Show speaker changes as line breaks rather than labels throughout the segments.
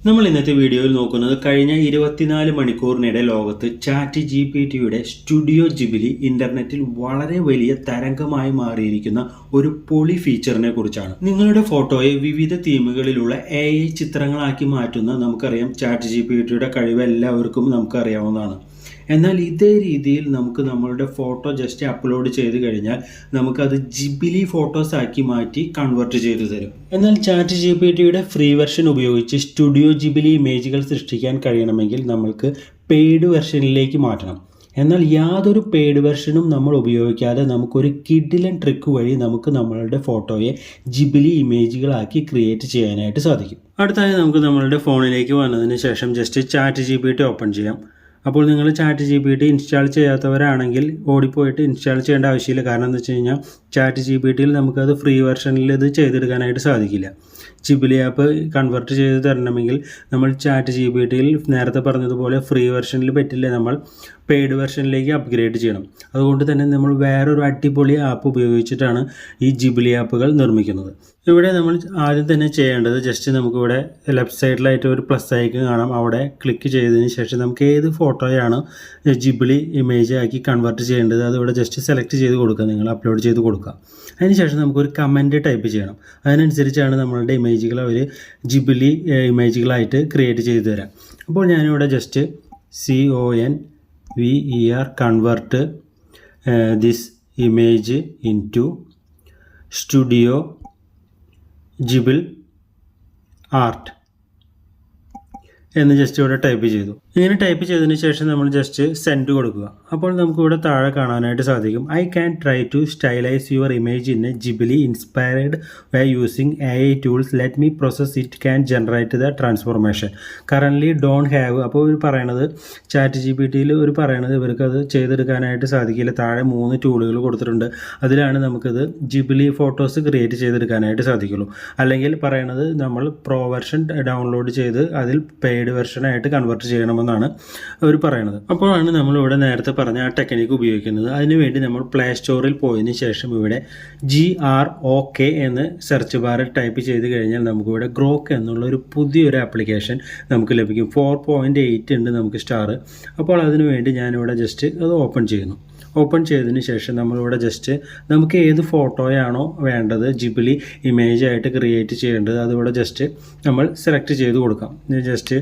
നമ്മൾ ഇന്നത്തെ വീഡിയോയിൽ നോക്കുന്നത് കഴിഞ്ഞ 24 മണിക്കൂറിനിടെ ലോകത്ത് ചാറ്റ് ജിപിടിയുടെ സ്റ്റുഡിയോ ജിബിലി ഇന്റർനെറ്റിൽ വളരെ വലിയ തരംഗമായി മാറിയിരിക്കുന്ന ഒരു പൊളി ഫീച്ചറിനെ കുറിച്ചാണ്. നിങ്ങളുടെ ഫോട്ടോയെ വിവിധ തീമുകളിലുള്ള AI ചിത്രങ്ങളാക്കി മാറ്റുന്ന നമുക്കറിയാം ചാറ്റ് ജിപിടിയുടെ കഴിവ് എല്ലാവർക്കും നമുക്കറിയാവുന്നതാണ്. എന്നാൽ ഇതേ രീതിയിൽ നമുക്ക് നമ്മളുടെ ഫോട്ടോ ജസ്റ്റ് അപ്ലോഡ് ചെയ്ത് കഴിഞ്ഞാൽ നമുക്കത് ജിബിലി ഫോട്ടോസ് ആക്കി മാറ്റി കൺവേർട്ട് ചെയ്തു തരും. എന്നാൽ ചാറ്റ് ജിപിടിയുടെ ഫ്രീ വെർഷൻ ഉപയോഗിച്ച് സ്റ്റുഡിയോ ജിബിലി ഇമേജുകൾ സൃഷ്ടിക്കാൻ കഴിയണമെങ്കിൽ നമ്മൾക്ക് പെയ്ഡ് വെർഷനിലേക്ക് മാറ്റണം. എന്നാൽ യാതൊരു പെയ്ഡ് വെർഷനും നമ്മൾ ഉപയോഗിക്കാതെ നമുക്കൊരു കിഡിലൻ ട്രിക്ക് വഴി നമുക്ക് നമ്മളുടെ ഫോട്ടോയെ ജിബിലി ഇമേജുകളാക്കി ക്രിയേറ്റ് ചെയ്യാനായിട്ട് സാധിക്കും. അടുത്തായി നമുക്ക് നമ്മളുടെ ഫോണിലേക്ക് വന്നതിന് ശേഷം ജസ്റ്റ് ചാറ്റ് ജിപിടി ഓപ്പൺ ചെയ്യാം. അപ്പോൾ നിങ്ങൾ ചാറ്റ് ജിപിടി ഇൻസ്റ്റാൾ ചെയ്യാത്തവരാണെങ്കിൽ ഓടിപ്പോയിട്ട് ഇൻസ്റ്റാൾ ചെയ്യേണ്ട ആവശ്യമില്ല. കാരണം എന്താ വെച്ച് കഴിഞ്ഞാൽ ചാറ്റ് ജിപിടിയിൽ നമുക്കത് ഫ്രീ വെർഷനിൽ ഇത് ചെയ്തെടുക്കാനായിട്ട് സാധിക്കില്ല. ജിബിലി ആപ്പ് കൺവേർട്ട് ചെയ്ത് തരണമെങ്കിൽ നമ്മൾ ചാറ്റ് ജിപിടിയിൽ നേരത്തെ പറഞ്ഞതുപോലെ ഫ്രീ വെർഷനിൽ പറ്റില്ല, നമ്മൾ പെയ്ഡ് വെർഷനിലേക്ക് അപ്ഗ്രേഡ് ചെയ്യണം. അതുകൊണ്ട് തന്നെ നമ്മൾ വേറൊരു അടിപൊളി ആപ്പ് ഉപയോഗിച്ചിട്ടാണ് ഈ ജിബിലി ആപ്പുകൾ നിർമ്മിക്കുന്നത്. ഇവിടെ നമ്മൾ ആദ്യം തന്നെ ചെയ്യേണ്ടത് ജസ്റ്റ് നമുക്കിവിടെ ലെഫ്റ്റ് സൈഡിലായിട്ട് ഒരു പ്ലസ് ഐക്കൺ കാണാം. അവിടെ ക്ലിക്ക് ചെയ്തതിന് ശേഷം നമുക്ക് ഏത് ഫോട്ടോയാണ് ജിബിലി ഇമേജ് ആക്കി കൺവേർട്ട് ചെയ്യേണ്ടത് അതിവിടെ ജസ്റ്റ് സെലക്ട് ചെയ്ത് കൊടുക്കുക, നിങ്ങൾ അപ്ലോഡ് ചെയ്ത് കൊടുക്കുക. അതിനുശേഷം നമുക്കൊരു കമൻറ്റ് ടൈപ്പ് ചെയ്യണം. അതിനനുസരിച്ചാണ് നമ്മളുടെ ഇമേജുകൾ അവർ ജിബിലി ഇമേജുകളായിട്ട് ക്രിയേറ്റ് ചെയ്ത് തരാം. അപ്പോൾ ഞാനിവിടെ just CONVER convert this image into studio Jibil art എന്ന് ജസ്റ്റ് ഇവിടെ ടൈപ്പ് ചെയ്തു. ഇങ്ങനെ ടൈപ്പ് ചെയ്തതിന് ശേഷം നമ്മൾ ജസ്റ്റ് സെൻഡ് കൊടുക്കുക. അപ്പോൾ നമുക്കിവിടെ താഴെ കാണാനായിട്ട് സാധിക്കും, I can try to stylise your image in a Ghibli inspired by using AI tools, let me process it can generate the transformation currently don't have. അപ്പോൾ ഇവർ പറയണത് ചാറ്റ് ജിപിടിയിൽ ഇവർ പറയണത് ഇവർക്കത് ചെയ്തെടുക്കാനായിട്ട് സാധിക്കില്ല. താഴെ 3 ടൂളുകൾ കൊടുത്തിട്ടുണ്ട്, അതിലാണ് നമുക്കത് ജിബിലി ഫോട്ടോസ് ക്രിയേറ്റ് ചെയ്തെടുക്കാനായിട്ട് സാധിക്കുള്ളൂ. അല്ലെങ്കിൽ പറയണത് നമ്മൾ പ്രോ വെർഷൻ ഡൗൺലോഡ് ചെയ്ത് അതിൽ പെയ്ഡ് വെർഷനായിട്ട് കൺവേർട്ട് ചെയ്യണമെന്നാണ് അവർ പറയുന്നത്. അപ്പോഴാണ് നമ്മളിവിടെ നേരത്തെ പറഞ്ഞ ആ ടെക്നിക്ക് ഉപയോഗിക്കുന്നത്. അതിനുവേണ്ടി നമ്മൾ പ്ലേ സ്റ്റോറിൽ പോയതിന് ശേഷം ഇവിടെ GROK എന്ന് സെർച്ച് ബാറിൽ ടൈപ്പ് ചെയ്ത് കഴിഞ്ഞാൽ നമുക്കിവിടെ ഗ്രോക്ക് എന്നുള്ള ഒരു പുതിയൊരു ആപ്ലിക്കേഷൻ നമുക്ക് ലഭിക്കും. 4.8 ഉണ്ട് നമുക്ക് സ്റ്റാർ. അപ്പോൾ അതിനുവേണ്ടി ഞാനിവിടെ ജസ്റ്റ് അത് ഓപ്പൺ ചെയ്യുന്നു. ഓപ്പൺ ചെയ്തതിന് ശേഷം നമ്മളിവിടെ ജസ്റ്റ് നമുക്ക് ഏത് ഫോട്ടോയാണോ വേണ്ടത് ജിബിലി ഇമേജ് ആയിട്ട് ക്രിയേറ്റ് ചെയ്യേണ്ടത് അതിവിടെ ജസ്റ്റ് നമ്മൾ സെലക്ട് ചെയ്ത് കൊടുക്കാം. ജസ്റ്റ്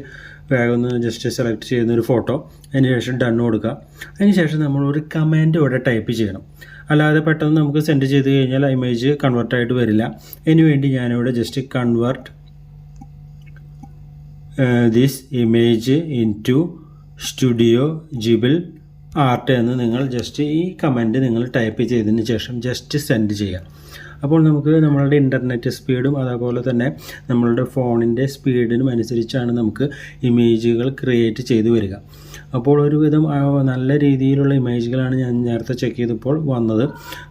വേഗം ഒന്ന് ജസ്റ്റ് സെലക്ട് ചെയ്യുന്നൊരു ഫോട്ടോ, അതിന് ശേഷം ഡൺ കൊടുക്കുക. അതിന് ശേഷം നമ്മളൊരു കമാൻഡ് ഇവിടെ ടൈപ്പ് ചെയ്യണം. അല്ലാതെ പെട്ടെന്ന് നമുക്ക് സെൻഡ് ചെയ്ത് കഴിഞ്ഞാൽ ഇമേജ് കൺവേർട്ടായിട്ട് വരില്ല. അതിന് വേണ്ടി ഞാനിവിടെ just convert this image into studio Jibil art എന്ന് നിങ്ങൾ ജസ്റ്റ് ഈ കമൻറ്റ് നിങ്ങൾ ടൈപ്പ് ചെയ്തതിന് ശേഷം ജസ്റ്റ് സെൻഡ് ചെയ്യുക. അപ്പോൾ നമുക്ക് നമ്മളുടെ ഇൻ്റർനെറ്റ് സ്പീഡും അതേപോലെ തന്നെ നമ്മളുടെ ഫോണിൻ്റെ സ്പീഡിനും അനുസരിച്ചാണ് നമുക്ക് ഇമേജുകൾ ക്രിയേറ്റ് ചെയ്തു വരിക. അപ്പോൾ ഒരുവിധം നല്ല രീതിയിലുള്ള ഇമേജുകളാണ് ഞാൻ നേരത്തെ ചെക്ക് ചെയ്തപ്പോൾ വന്നത്.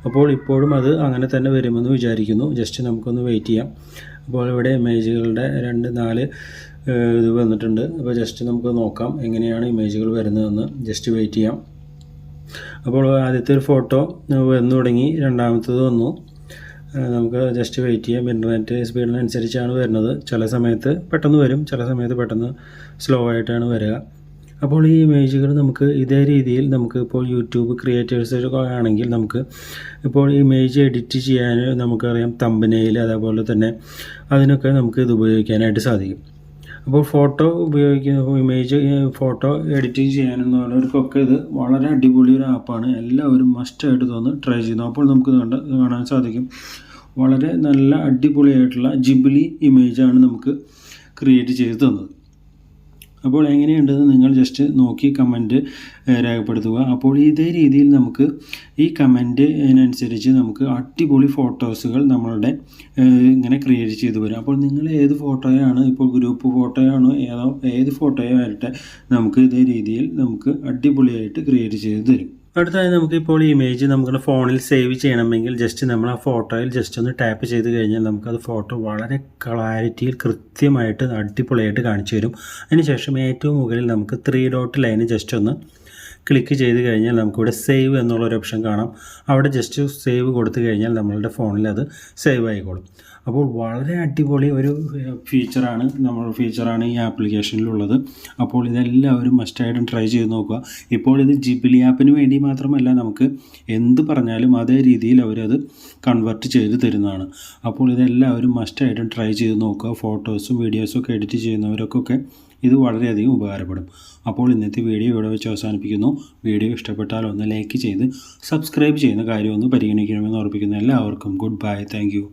അപ്പോൾ ഇപ്പോഴും അത് അങ്ങനെ തന്നെ വരുമെന്ന് വിചാരിക്കുന്നു. ജസ്റ്റ് നമുക്കൊന്ന് വെയിറ്റ് ചെയ്യാം. അപ്പോൾ ഇവിടെ ഇമേജുകളുടെ 2-4 ഇത് വന്നിട്ടുണ്ട്. അപ്പോൾ ജസ്റ്റ് നമുക്ക് നോക്കാം എങ്ങനെയാണ് ഇമേജുകൾ വരുന്നതെന്ന്. ജസ്റ്റ് വെയിറ്റ് ചെയ്യാം. അപ്പോൾ ആദ്യത്തെ ഒരു ഫോട്ടോ വന്നു തുടങ്ങി, രണ്ടാമത്തത് വന്നു. നമുക്ക് ജസ്റ്റ് വെയിറ്റ് ചെയ്യാം. ഇൻ്റർനെറ്റ് സ്പീഡിനനുസരിച്ചാണ് വരുന്നത്. ചില സമയത്ത് പെട്ടെന്ന് വരും, ചില സമയത്ത് പെട്ടെന്ന് സ്ലോ ആയിട്ടാണ് വരിക. അപ്പോൾ ഈ ഇമേജുകൾ നമുക്ക് ഇതേ രീതിയിൽ നമുക്ക് ഇപ്പോൾ യൂട്യൂബ് ക്രിയേറ്റേഴ്സൊക്കെ ആണെങ്കിൽ നമുക്ക് ഇപ്പോൾ ഇമേജ് എഡിറ്റ് ചെയ്യാൻ നമുക്കറിയാം തമ്പനെയിൽ അതേപോലെ തന്നെ അതിനൊക്കെ നമുക്ക് ഇത് ഉപയോഗിക്കാനായിട്ട് സാധിക്കും. അപ്പോൾ ഫോട്ടോ ഫോട്ടോ എഡിറ്റിംഗ് ചെയ്യാനെന്നുള്ളവർക്കൊക്കെ ഇത് വളരെ അടിപൊളി ഒരു ആപ്പാണ്. എല്ലാവരും മസ്റ്റായിട്ട് ട്രൈ ചെയ്യുന്നു. അപ്പോൾ നമുക്ക് കാണാൻ സാധിക്കും വളരെ നല്ല അടിപൊളിയായിട്ടുള്ള ജിബിലി ഇമേജാണ് നമുക്ക് ക്രിയേറ്റ് ചെയ്ത് തന്നത്. അപ്പോൾ എങ്ങനെയുണ്ടെന്ന് നിങ്ങൾ ജസ്റ്റ് നോക്കി കമൻറ്റ് രേഖപ്പെടുത്തുക. അപ്പോൾ ഇതേ രീതിയിൽ നമുക്ക് ഈ കമൻറ്റിനനുസരിച്ച് നമുക്ക് അടിപൊളി ഫോട്ടോസുകൾ നമ്മളുടെ ഇങ്ങനെ ക്രിയേറ്റ് ചെയ്ത് വരും. അപ്പോൾ നിങ്ങൾ ഏത് ഫോട്ടോയാണ്, ഇപ്പോൾ ഗ്രൂപ്പ് ഫോട്ടോയാണോ ഏത് ഫോട്ടോയോ ആയിട്ട് നമുക്ക് ഇതേ രീതിയിൽ നമുക്ക് അടിപൊളിയായിട്ട് ക്രിയേറ്റ് ചെയ്ത് തരും. അടുത്തായി നമുക്കിപ്പോൾ ഈ ഇമേജ് നമ്മുടെ ഫോണിൽ സേവ് ചെയ്യണമെങ്കിൽ ജസ്റ്റ് നമ്മൾ ആ ഫോട്ടോയിൽ ജസ്റ്റ് ഒന്ന് ടാപ്പ് ചെയ്ത് കഴിഞ്ഞാൽ നമുക്കത് ഫോട്ടോ വളരെ ക്ലാരിറ്റിയിൽ കൃത്യമായിട്ട് അടിപൊളിയായിട്ട് കാണിച്ചു തരും. അതിനുശേഷം ഏറ്റവും മുകളിൽ നമുക്ക് 3 ഡോട്ട് ലൈന് ജസ്റ്റ് ഒന്ന് ക്ലിക്ക് ചെയ്ത് കഴിഞ്ഞാൽ നമുക്കിവിടെ സേവ് എന്നുള്ളൊരു ഓപ്ഷൻ കാണാം. അവിടെ ജസ്റ്റ് സേവ് കൊടുത്തു കഴിഞ്ഞാൽ നമ്മളുടെ ഫോണിൽ അത് സേവ് ആയിക്കോളും. അപ്പോൾ വളരെ അടിപൊളി ഒരു ഫീച്ചറാണ് ഈ ആപ്ലിക്കേഷനിലുള്ളത്. അപ്പോൾ ഇതെല്ലാവരും മസ്റ്റായിട്ടും ട്രൈ ചെയ്ത് നോക്കുക. ഇപ്പോൾ ഇത് ജിബിലി ആപ്പിന് വേണ്ടി മാത്രമല്ല, നമുക്ക് എന്ത് പറഞ്ഞാലും അതേ രീതിയിൽ അവരത് കൺവേർട്ട് ചെയ്ത് തരുന്നതാണ്. അപ്പോൾ ഇതെല്ലാവരും മസ്റ്റായിട്ടും ട്രൈ ചെയ്ത് നോക്കുക. ഫോട്ടോസും വീഡിയോസും ഒക്കെ എഡിറ്റ് ചെയ്യുന്നവർക്കൊക്കെ ഇത് വളരെയധികം ഉപകാരപ്പെടും. അപ്പോൾ ഇന്നത്തെ വീഡിയോ ഇവിടെ വെച്ച് അവസാനിപ്പിക്കുന്നു. വീഡിയോ ഇഷ്ടപ്പെട്ടാൽ ഒന്ന് ലൈക്ക് ചെയ്ത് സബ്സ്ക്രൈബ് ചെയ്യുന്ന കാര്യം ഒന്ന് പരിഗണിക്കണമെന്ന് ഓർപ്പിക്കുന്നു. എല്ലാവർക്കും ഗുഡ് ബൈ. Thank you.